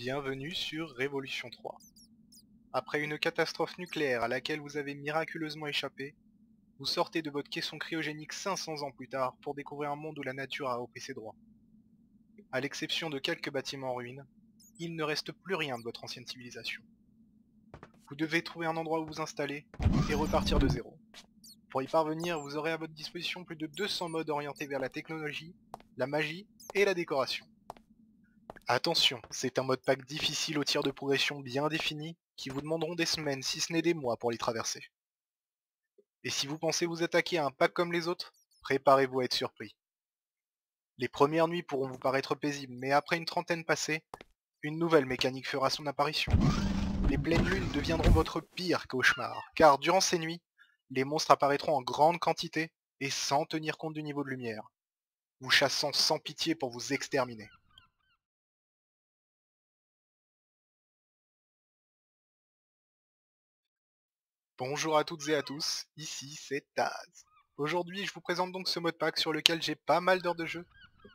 Bienvenue sur Révolution 3. Après une catastrophe nucléaire à laquelle vous avez miraculeusement échappé, vous sortez de votre caisson cryogénique 500 ans plus tard pour découvrir un monde où la nature a repris ses droits. À l'exception de quelques bâtiments en ruine, il ne reste plus rien de votre ancienne civilisation. Vous devez trouver un endroit où vous installer et repartir de zéro. Pour y parvenir, vous aurez à votre disposition plus de 200 modes orientés vers la technologie, la magie et la décoration. Attention, c'est un mode pack difficile au tir de progression bien défini, qui vous demanderont des semaines si ce n'est des mois pour les traverser. Et si vous pensez vous attaquer à un pack comme les autres, préparez-vous à être surpris. Les premières nuits pourront vous paraître paisibles, mais après une trentaine passée, une nouvelle mécanique fera son apparition. Les pleines lunes deviendront votre pire cauchemar, car durant ces nuits, les monstres apparaîtront en grande quantité et sans tenir compte du niveau de lumière, vous chassant sans pitié pour vous exterminer. Bonjour à toutes et à tous, ici c'est Taz. Aujourd'hui je vous présente donc ce mode pack sur lequel j'ai pas mal d'heures de jeu,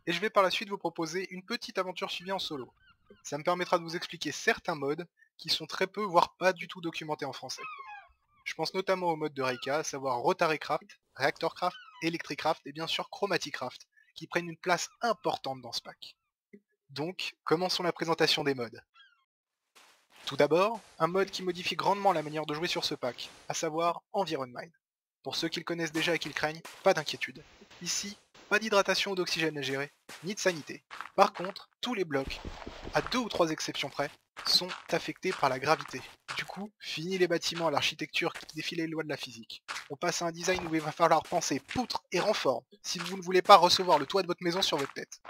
et je vais par la suite vous proposer une petite aventure suivie en solo. Ça me permettra de vous expliquer certains modes qui sont très peu voire pas du tout documentés en français. Je pense notamment au mode de Reika, à savoir Rotarycraft, Reactorcraft, Electricraft et bien sûr Chromaticraft, qui prennent une place importante dans ce pack. Donc, commençons la présentation des modes. Tout d'abord, un mode qui modifie grandement la manière de jouer sur ce pack, à savoir Environmind. Pour ceux qui le connaissent déjà et qui le craignent, pas d'inquiétude. Ici, pas d'hydratation ou d'oxygène à gérer, ni de sanité. Par contre, tous les blocs, à 2 ou 3 exceptions près, sont affectés par la gravité. Du coup, fini les bâtiments à l'architecture qui défie les lois de la physique. On passe à un design où il va falloir penser poutres et renforts si vous ne voulez pas recevoir le toit de votre maison sur votre tête.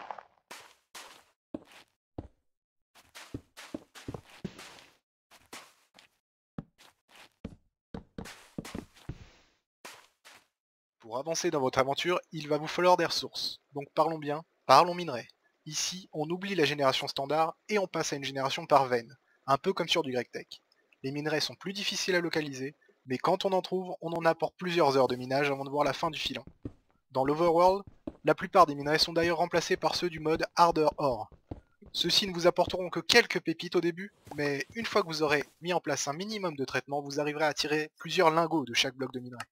Pour avancer dans votre aventure, il va vous falloir des ressources. Donc parlons bien, parlons minerais. Ici, on oublie la génération standard et on passe à une génération par veine, un peu comme sur du GrecTech. Les minerais sont plus difficiles à localiser, mais quand on en trouve, on en a pour plusieurs heures de minage avant de voir la fin du filon. Dans l'Overworld, la plupart des minerais sont d'ailleurs remplacés par ceux du mode Harder Ore. Ceux-ci ne vous apporteront que quelques pépites au début, mais une fois que vous aurez mis en place un minimum de traitement, vous arriverez à tirer plusieurs lingots de chaque bloc de minerai.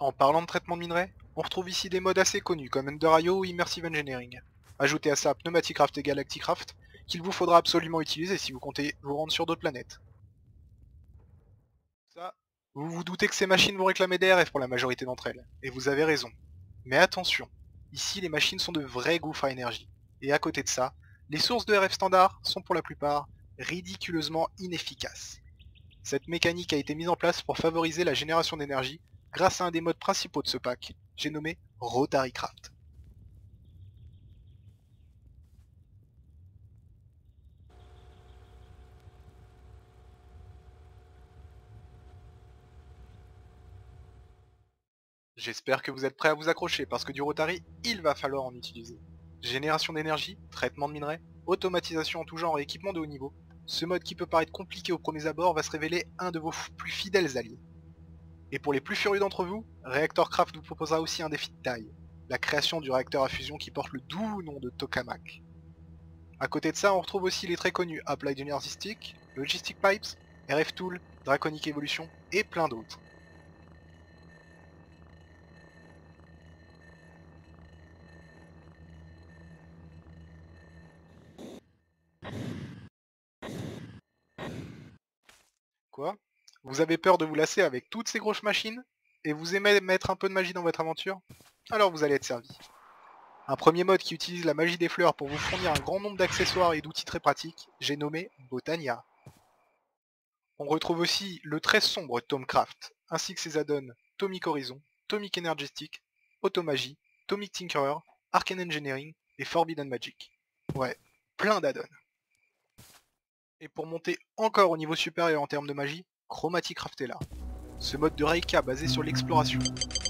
En parlant de traitement de minerais, on retrouve ici des modes assez connus comme Ender.io ou Immersive Engineering. Ajoutez à ça Pneumaticraft et Galacticraft, qu'il vous faudra absolument utiliser si vous comptez vous rendre sur d'autres planètes. Ça, vous vous doutez que ces machines vont réclamer des RF pour la majorité d'entre elles, et vous avez raison. Mais attention, ici les machines sont de vrais gouffres à énergie, et à côté de ça, les sources de RF standard sont pour la plupart ridiculeusement inefficaces. Cette mécanique a été mise en place pour favoriser la génération d'énergie grâce à un des modes principaux de ce pack, j'ai nommé Rotarycraft. J'espère que vous êtes prêts à vous accrocher parce que du Rotary, il va falloir en utiliser. Génération d'énergie, traitement de minerais, automatisation en tout genre et équipement de haut niveau, ce mode qui peut paraître compliqué au premier abord va se révéler un de vos plus fidèles alliés. Et pour les plus furieux d'entre vous, Reactorcraft vous proposera aussi un défi de taille, la création du réacteur à fusion qui porte le doux nom de Tokamak. A côté de ça, on retrouve aussi les très connus Applied Energy Stick, Logistic Pipes, RF Tool, Draconic Evolution et plein d'autres. Quoi? Vous avez peur de vous lasser avec toutes ces grosses machines? Et vous aimez mettre un peu de magie dans votre aventure? Alors vous allez être servi. Un premier mode qui utilise la magie des fleurs pour vous fournir un grand nombre d'accessoires et d'outils très pratiques, j'ai nommé Botania. On retrouve aussi le très sombre Tomcraft, ainsi que ses add-ons Tomic Horizon, Tomic Energistic, Automagie, Tomic Tinkerer, Arcane Engineering et Forbidden Magic. Ouais, plein d'add-ons. Et pour monter encore au niveau supérieur en termes de magie, Chromaticraft est là. Ce mode de Reika basé sur l'exploration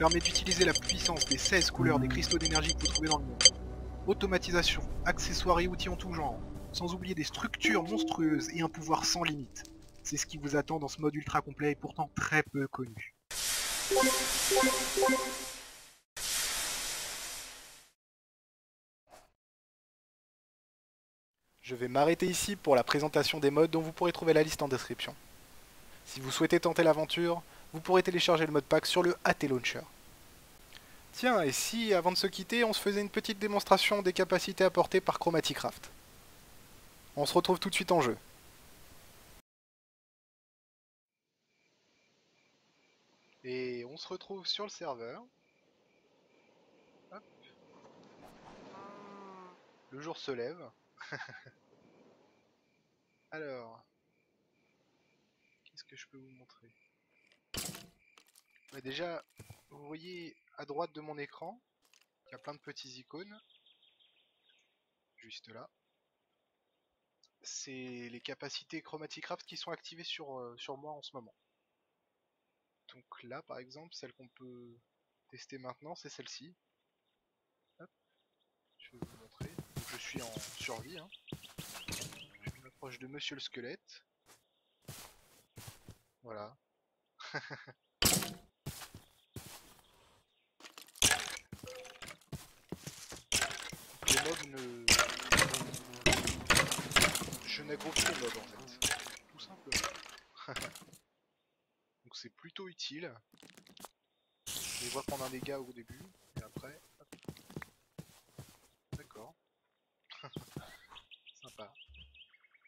permet d'utiliser la puissance des 16 couleurs des cristaux d'énergie que vous trouvez dans le monde. Automatisation, accessoires et outils en tout genre, sans oublier des structures monstrueuses et un pouvoir sans limite. C'est ce qui vous attend dans ce mode ultra complet et pourtant très peu connu. Je vais m'arrêter ici pour la présentation des modes dont vous pourrez trouver la liste en description. Si vous souhaitez tenter l'aventure, vous pourrez télécharger le modpack sur le AT Launcher. Tiens, et si, avant de se quitter, on se faisait une petite démonstration des capacités apportées par Chromaticraft. On se retrouve tout de suite en jeu. Et on se retrouve sur le serveur. Hop. Le jour se lève. Alors, qu'est-ce que je peux vous montrer? Bah déjà, vous voyez à droite de mon écran, il y a plein de petits icônes. Juste là. C'est les capacités Chromaticraft qui sont activées sur moi en ce moment. Donc là, par exemple, celle qu'on peut tester maintenant, c'est celle-ci. Hop, je vais vous montrer. Donc, je suis en survie. Hein. Je m'approche de Monsieur le Squelette. Voilà. Donc, les mobs ne... Je n'aggro pas les mobs en fait. Tout simplement. Donc c'est plutôt utile. Je les vois prendre un dégât au début. Et après... Hop. D'accord. Sympa.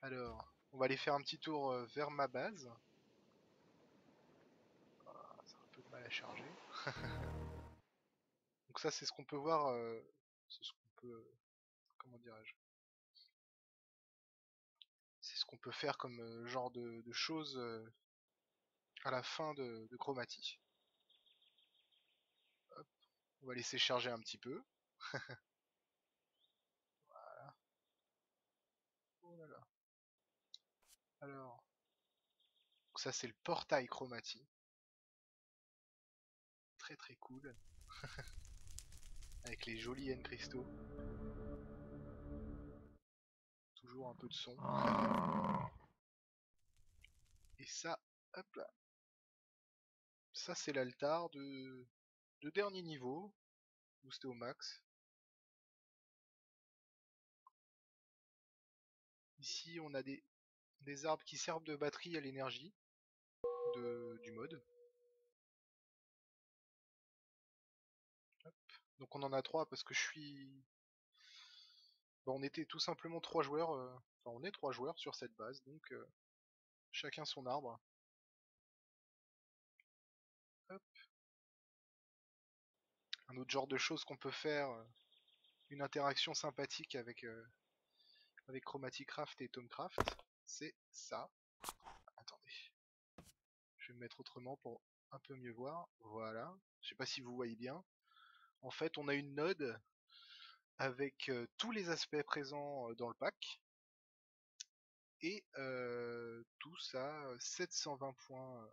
Alors, on va aller faire un petit tour vers ma base. Ça a un peu de mal à charger. Donc ça c'est ce qu'on peut voir, c'est ce qu'on peut, comment dirais-je, c'est ce qu'on peut faire comme genre de choses à la fin de Chromatie. Hop, on va laisser charger un petit peu. Voilà. Oh là là. Alors, donc ça c'est le portail Chromatie. Très très cool. Avec les jolis N cristaux. Toujours un peu de son. Et ça, hop là. Ça c'est l'altar de dernier niveau. Boosté au max. Ici on a des arbres qui servent de batterie à l'énergie du mode. Donc on en a 3 parce que je suis... Bon, on était tout simplement 3 joueurs, enfin on est 3 joueurs sur cette base, donc chacun son arbre. Hop. Un autre genre de choses qu'on peut faire, une interaction sympathique avec Chromaticraft et Tomcraft, c'est ça. Attendez, je vais me mettre autrement pour un peu mieux voir. Voilà, je sais pas si vous voyez bien. En fait, on a une node avec tous les aspects présents dans le pack. Et tout ça, 720 points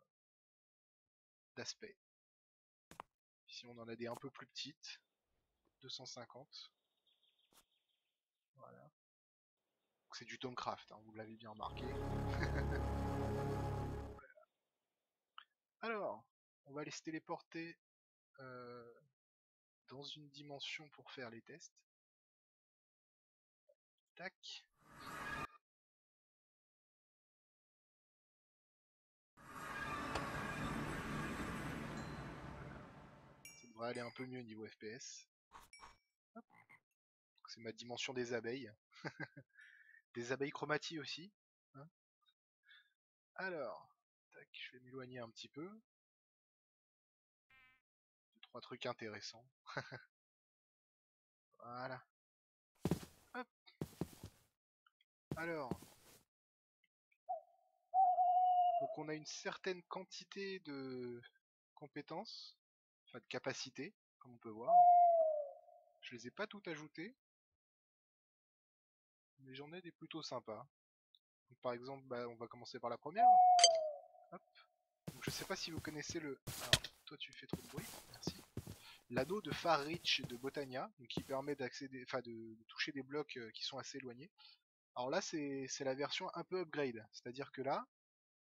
d'aspect. Ici on en a des un peu plus petites, 250. Voilà. C'est du Tomcraft, hein, vous l'avez bien remarqué. Alors, on va aller se téléporter dans une dimension pour faire les tests. Tac. Ça devrait aller un peu mieux niveau FPS. C'est ma dimension des abeilles. Des abeilles chromatiques aussi. Hein. Alors, tac, je vais m'éloigner un petit peu. 3 trucs intéressants. Voilà. Hop. Alors, donc on a une certaine quantité de compétences, enfin de capacités, comme on peut voir. Je les ai pas toutes ajoutées, mais j'en ai des plutôt sympas. Donc, par exemple, bah, on va commencer par la première. Hop. Donc, je sais pas si vous connaissez le... Alors, toi tu fais trop de bruit, merci. L'anneau de Farreach de Botania, donc qui permet d'accéder, enfin de toucher des blocs qui sont assez éloignés. Alors là c'est la version un peu upgrade, c'est-à-dire que là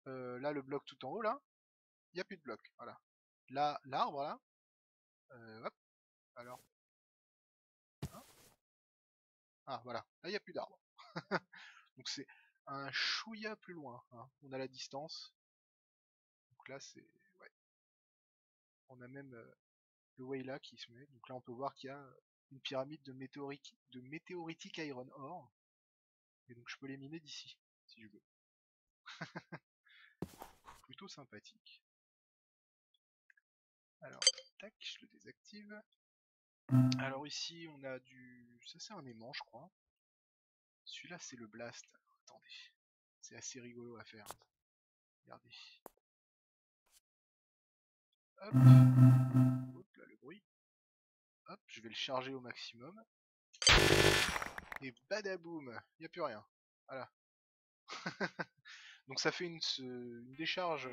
le bloc tout en haut là, il n'y a plus de bloc, voilà. Là l'arbre là, hop, alors, hein, ah voilà, là il n'y a plus d'arbre. Donc c'est un chouïa plus loin, hein. On a la distance. Donc là c'est... Ouais. On a même le Wayla qui se met. Donc là on peut voir qu'il y a une pyramide de météoritique Iron Ore. Et donc je peux les miner d'ici, si je veux. Plutôt sympathique. Alors, tac, je le désactive. Alors ici on a du... Ça c'est un aimant je crois. Celui-là c'est le blast. Attendez. C'est assez rigolo à faire. Regardez. Hop. Hop là le bruit. Hop, je vais le charger au maximum. Et badaboum, il n'y a plus rien. Voilà. Donc ça fait une décharge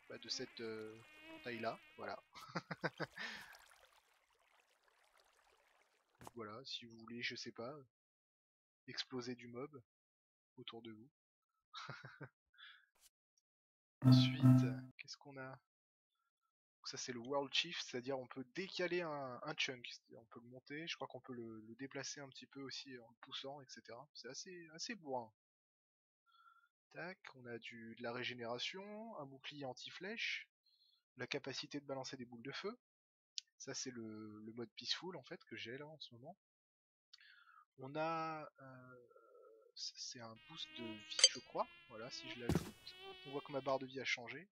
de cette taille-là. Voilà. Donc voilà, si vous voulez, je sais pas, exploser du mob autour de vous. Ensuite, qu'est-ce qu'on a? Donc ça c'est le World Chief, c'est-à-dire on peut décaler un chunk, on peut le monter, je crois qu'on peut le déplacer un petit peu aussi en le poussant, etc. C'est assez bourrin. Tac, on a de la régénération, un bouclier anti-flèche, la capacité de balancer des boules de feu. Ça c'est le mode peaceful en fait que j'ai là en ce moment. On a c'est un boost de vie je crois. Voilà, si je l'ajoute, on voit que ma barre de vie a changé.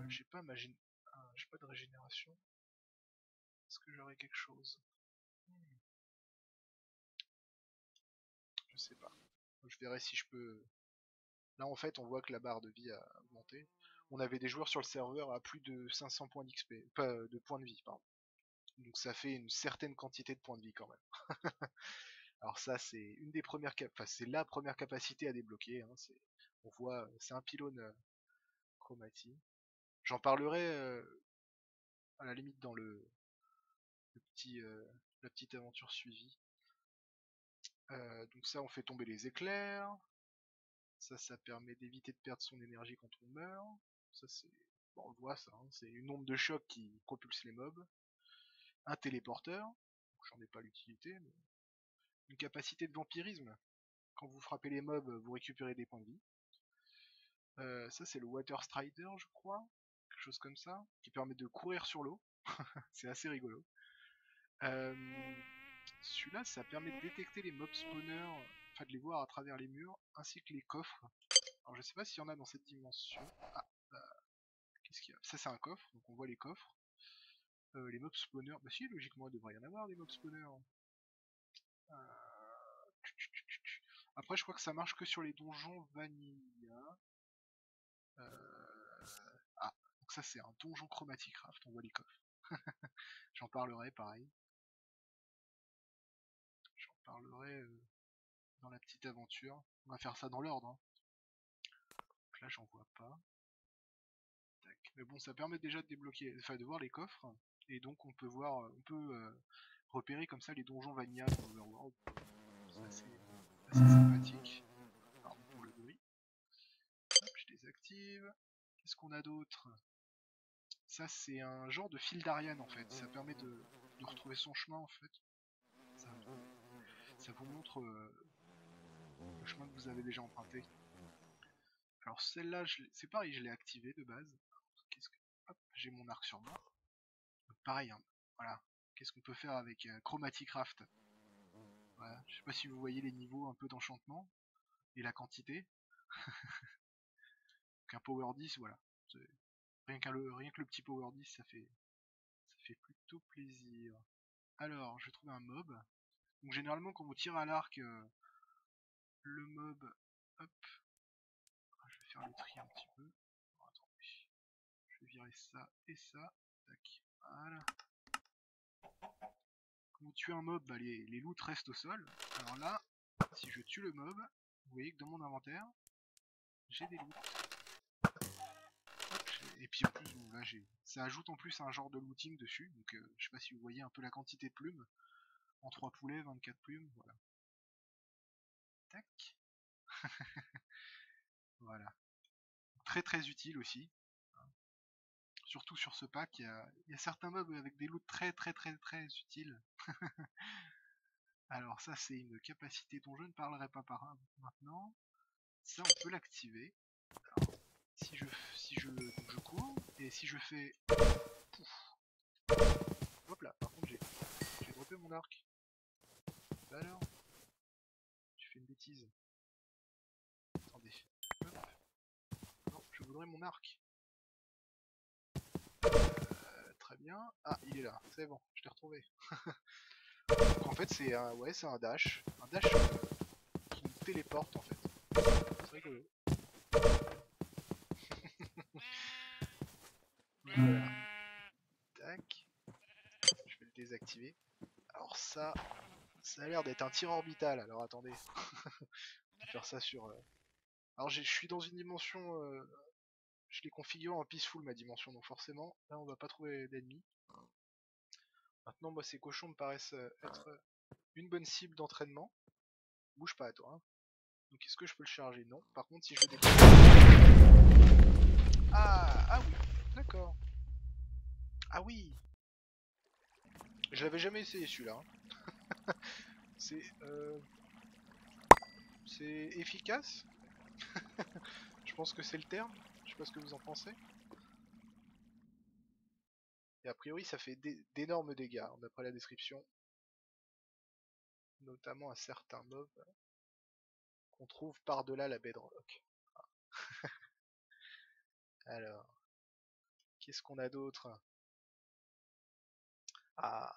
J'ai pas j'ai pas de régénération. Est-ce que j'aurais quelque chose? Je sais pas. Je verrai si je peux. Là en fait on voit que la barre de vie a augmenté. On avait des joueurs sur le serveur à plus de 500 points d'XP, pas de points de vie, pardon. Donc ça fait une certaine quantité de points de vie quand même. Alors ça c'est une des premières enfin c'est la première capacité à débloquer, hein. On voit c'est un pylône chromatique. J'en parlerai à la limite dans le petit la petite aventure suivie. Donc ça on fait tomber les éclairs. Ça permet d'éviter de perdre son énergie quand on meurt. Ça c'est bon, on le voit ça, hein. C'est une onde de choc qui propulse les mobs. Un téléporteur, j'en ai pas l'utilité, mais une capacité de vampirisme. Quand vous frappez les mobs, vous récupérez des points de vie. Ça c'est le Water Strider, je crois, quelque chose comme ça, qui permet de courir sur l'eau. C'est assez rigolo. Celui-là, ça permet de détecter les mobs spawners, enfin de les voir à travers les murs, ainsi que les coffres. Alors je sais pas s'il y en a dans cette dimension. Ah, qu'est-ce qu'il y a? Ça c'est un coffre, donc on voit les coffres. Les mobs spawners, bah si, logiquement il devrait y en avoir des mobs spawners. Après je crois que ça marche que sur les donjons vanilla. Ah, donc ça c'est un donjon chromatic craft, on voit les coffres. J'en parlerai pareil. J'en parlerai dans la petite aventure. On va faire ça dans l'ordre, hein. Donc là j'en vois pas. Tac. Mais bon, ça permet déjà de débloquer, enfin de voir les coffres. Et donc on peut repérer comme ça les donjons vanilla dans l'Overworld. C'est assez sympathique. Pardon pour le bruit. Hop, je désactive. Qu'est-ce qu'on a d'autre? Ça c'est un genre de fil d'Ariane en fait. Ça permet de retrouver son chemin en fait. Ça vous montre le chemin que vous avez déjà emprunté. Alors celle-là, c'est pareil, je l'ai activée de base. Hop, j'ai mon arc sur moi. Pareil, hein. Voilà. Qu'est-ce qu'on peut faire avec Chromatic Craft? Voilà. Je sais pas si vous voyez les niveaux un peu d'enchantement et la quantité. Donc un power 10, voilà. Rien que le petit power 10, ça fait plutôt plaisir. Alors, je vais trouver un mob. Donc généralement, quand vous tirez à l'arc, le mob, hop, je vais faire le tri un petit peu. Alors, attendez, je vais virer ça et ça. Tac, voilà. Quand vous tuez un mob, bah, les loots restent au sol. Alors là, si je tue le mob, vous voyez que dans mon inventaire, j'ai des loots. Et puis en plus, bon, là, ça ajoute en plus un genre de looting dessus. Donc je sais pas si vous voyez un peu la quantité de plumes. En 3 poulets, 24 plumes, voilà. Tac. Voilà. Très très utile aussi. Surtout sur ce pack, il y a certains mobs avec des loots très très très très utiles. Alors ça c'est une capacité dont je ne parlerai pas maintenant. Ça on peut l'activer. Si donc je cours et si je fais pouf. Hop là, par contre j'ai droppé mon arc. Bah alors, tu fais une bêtise. Attendez. Hop. Non, je voudrais mon arc. Très bien. Ah, il est là. C'est bon, je l'ai retrouvé. Donc en fait c'est un, ouais, c'est un dash. Un dash qui nous téléporte en fait. C'est rigolo. Voilà. Tac. Je vais le désactiver. Alors ça a l'air d'être un tir orbital. Alors attendez. On va faire ça sur... Alors je suis dans une dimension... Je l'ai configuré en peaceful ma dimension. Donc forcément, là on va pas trouver d'ennemis. Maintenant moi ces cochons me paraissent être une bonne cible d'entraînement. Bouge pas à toi. Hein. Donc est-ce que je peux le charger? Non. Par contre si je le déplace... Ah oui. D'accord. Ah oui. Je l'avais jamais essayé celui-là. Hein. C'est efficace. Je pense que c'est le terme. Je sais pas ce que vous en pensez. Et a priori ça fait d'énormes dégâts d'après la description. Notamment à certains mobs qu'on trouve par-delà la bedrock. Alors, qu'est-ce qu'on a d'autre? Ah,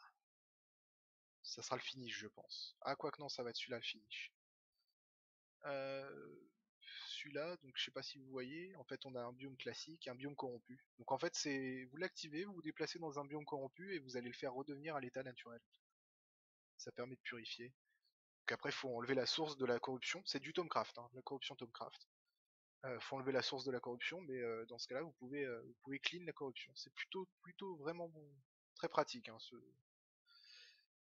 ça sera le finish je pense. Ah quoique non, ça va être celui-là le finish. Celui-là, donc je sais pas si vous voyez, en fait on a un biome classique, un biome corrompu. Donc en fait c'est, vous l'activez, vous vous déplacez dans un biome corrompu et vous allez le faire redevenir à l'état naturel. Ça permet de purifier. Donc après faut enlever la source de la corruption, c'est du Tomcraft, hein, la corruption Tomcraft. Faut enlever la source de la corruption, mais dans ce cas-là vous pouvez clean la corruption. C'est plutôt vraiment bon, très pratique hein,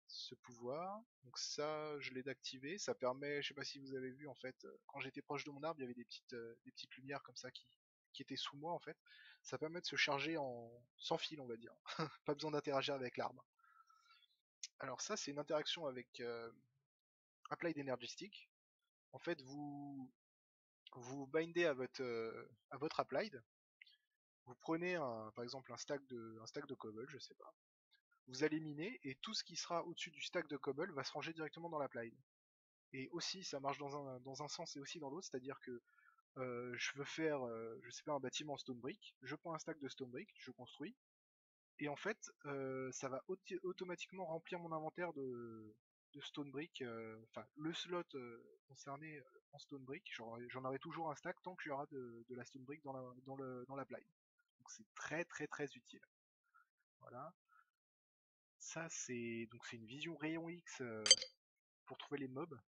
ce pouvoir. Donc ça, je l'ai activé. Ça permet, je sais pas si vous avez vu en fait, quand j'étais proche de mon arbre, il y avait des petites lumières comme ça qui étaient sous moi en fait. Ça permet de se charger sans fil, on va dire. Pas besoin d'interagir avec l'arbre. Alors ça, c'est une interaction avec Applied Energy Stick. En fait, vous bindez à votre Applied. Vous prenez par exemple un stack de cobble, je sais pas. Vous allez miner et tout ce qui sera au-dessus du stack de cobble va se ranger directement dans l'Applied. Et aussi ça marche dans un sens et aussi dans l'autre, c'est-à-dire que je veux faire, je sais pas, un bâtiment stone brick, je prends un stack de stone brick, je construis, et en fait ça va automatiquement remplir mon inventaire de stone brick, enfin le slot concerné en stone brick, j'en aurai toujours un stack tant qu'il y aura de la stone brick dans la plane. Donc c'est très utile. Voilà. Ça c'est une vision rayon X pour trouver les mobs.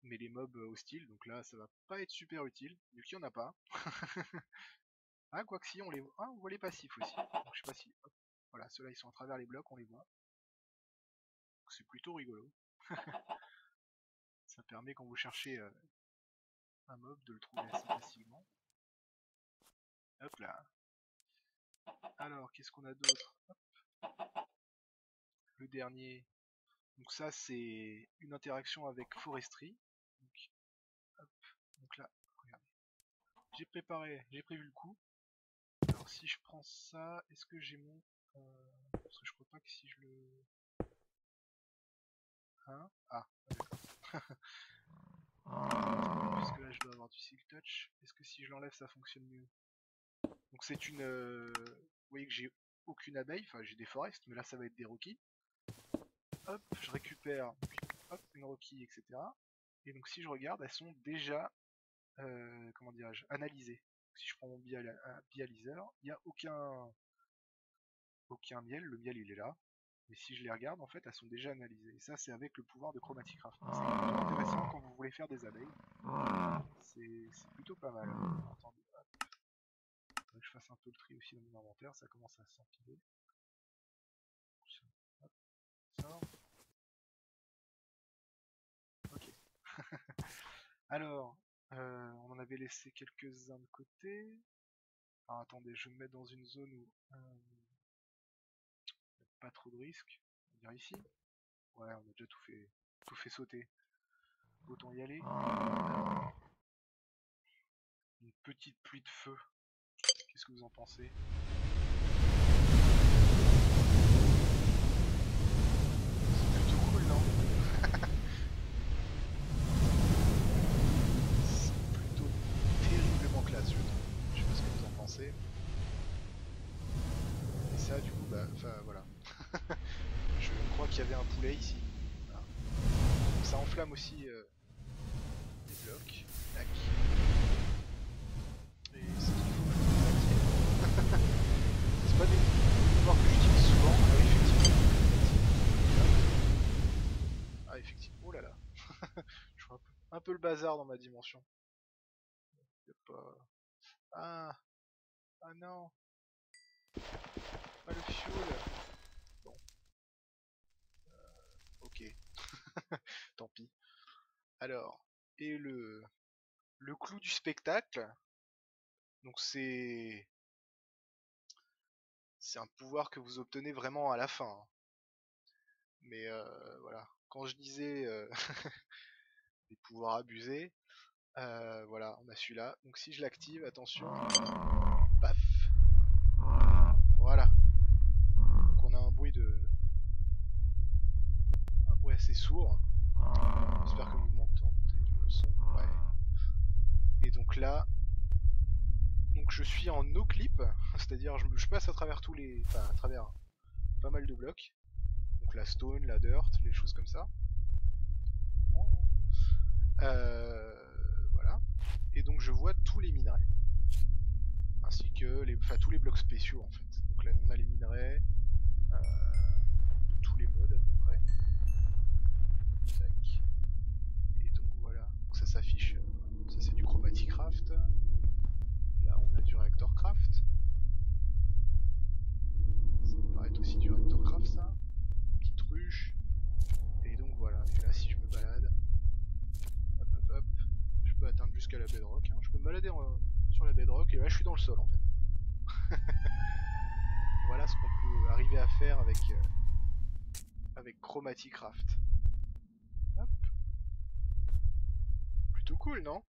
Mais les mobs hostiles, donc là ça va pas être super utile, vu qu'il y en a pas. Ah, quoique si, on voit les passifs aussi. Donc, je sais pas si... Hop, voilà, ceux-là ils sont à travers les blocs, on les voit. C'est plutôt rigolo. Ça permet quand vous cherchez un mob de le trouver assez facilement. Hop là. Alors, qu'est-ce qu'on a d'autre? Le dernier. Donc ça c'est une interaction avec Forestry. Donc, hop. Donc là, regardez. J'ai prévu le coup. Alors si je prends ça, est-ce que j'ai mon... parce que je crois pas que si je le... Hein? Ah, d'accord. Puisque là je dois avoir du Silk Touch. Est-ce que si je l'enlève ça fonctionne mieux? Donc c'est une... vous voyez que j'ai aucune abeille, enfin j'ai des forests, mais là ça va être des Rockies. Hop, je récupère hop, une Rocky, etc. Et donc si je regarde, elles sont déjà, comment dirais-je, analysées. Si je prends mon bialyseur, il n'y a aucun miel, le miel il est là. Mais si je les regarde, en fait, elles sont déjà analysées. Et ça, c'est avec le pouvoir de Chromaticraft. C'est plutôt intéressant quand vous voulez faire des abeilles. C'est plutôt pas mal. Attendez, hop. Faudrait que je fasse un peu le tri aussi dans mon inventaire, ça commence à s'empiler. Hop, ça. Ok. Alors, on en avait laissé quelques-uns de côté. Alors attendez, je vais me mettre dans une zone où pas trop de risques. On va dire ici. Ouais, on a déjà tout fait sauter. Autant y aller. Alors, une petite pluie de feu. Qu'est-ce que vous en pensez? C'est plutôt cool, non? C'est plutôt terriblement classe, je trouve. Je sais pas ce que vous en pensez. Et ça, du coup, bah, enfin voilà. Je crois qu'il y avait un poulet ici. Voilà. Donc, ça enflamme aussi les blocs. Tac. Et c'est ce qu'il faut que je désactive. C'est pas des pouvoirs que j'utilise souvent. Ah oui, effectivement. Ah, effectivement. Oh là là. Je vois un peu le bazar dans ma dimension. Y a pas... Ah, ah non. Pas le fuel. Bon, ok. Tant pis. Alors, et le clou du spectacle, donc c'est un pouvoir que vous obtenez vraiment à la fin, hein. Mais voilà, quand je disais des pouvoirs abusés, voilà, on a celui-là. Donc si je l'active, attention, paf, voilà. Donc on a un bruit assez sourd. J'espère que vous m'entendez le son. Ouais. Et donc là, donc je suis en no clip, c'est-à-dire je passe à travers enfin à travers pas mal de blocs. Donc la stone, la dirt, les choses comme ça. Voilà. Et donc je vois tous les minerais. Ainsi que tous les blocs spéciaux en fait. Donc là on a les minerais de tous les modes à peu près. Tac. Et donc voilà. Donc ça s'affiche. Ça c'est du chromatic craft. Là on a du reactor craft. Ça me paraît aussi du reactor craft ça. Petite ruche. Et donc voilà. Et là si je me balade. Hop hop hop. Je peux atteindre jusqu'à la bedrock. Hein. Je peux me balader sur la bedrock et là je suis dans le sol en fait. Voilà ce qu'on peut arriver à faire avec Chromatic Craft. Hop. Plutôt cool, non?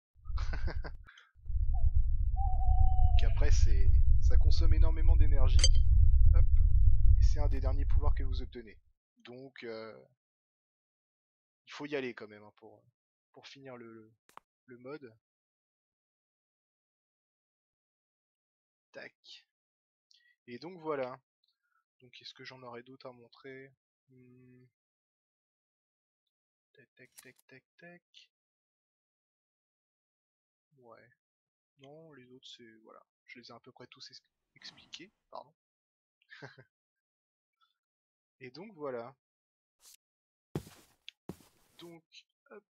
Donc après, ça consomme énormément d'énergie. Hop. Et c'est un des derniers pouvoirs que vous obtenez. Donc, il faut y aller quand même hein, pour finir le mode. Tac. Et donc voilà. Donc est-ce que j'en aurais d'autres à montrer? Tac, tac, tac, tac, tac. Ouais. Non, les autres, c'est... Voilà. Je les ai à peu près tous expliqués. Pardon. Et donc voilà. Donc, hop,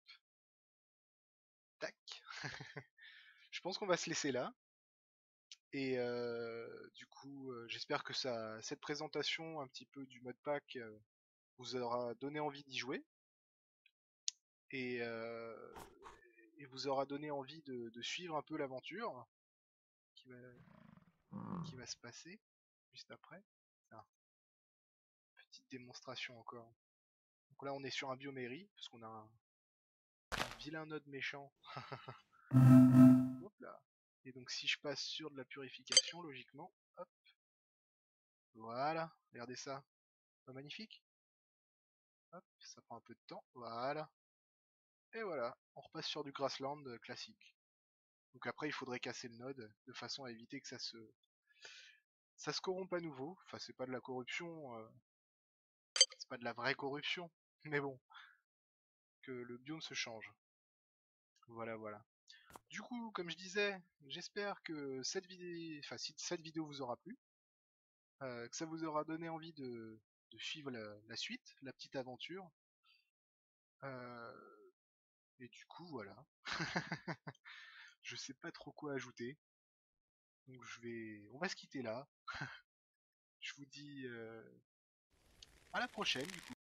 tac. Je pense qu'on va se laisser là. Et du coup, j'espère que cette présentation un petit peu du modpack vous aura donné envie d'y jouer. Et, et vous aura donné envie de suivre un peu l'aventure qui va se passer juste après. Ah, petite démonstration encore. Donc là, on est sur un biomairie, parce qu'on a un vilain node méchant. Hop là. Et donc si je passe sur de la purification, logiquement, hop, voilà, regardez ça. Pas magnifique? Hop, ça prend un peu de temps, voilà. Et voilà, on repasse sur du grassland classique. Donc après il faudrait casser le node de façon à éviter que ça se corrompe à nouveau. Enfin c'est pas de la corruption, c'est pas de la vraie corruption, mais bon, que le biome se change. Voilà voilà. Du coup, comme je disais, j'espère que si cette vidéo vous aura plu, que ça vous aura donné envie de suivre la suite, la petite aventure. Euh, et du coup voilà. Je sais pas trop quoi ajouter. Donc on va se quitter là. Je vous dis à la prochaine du coup.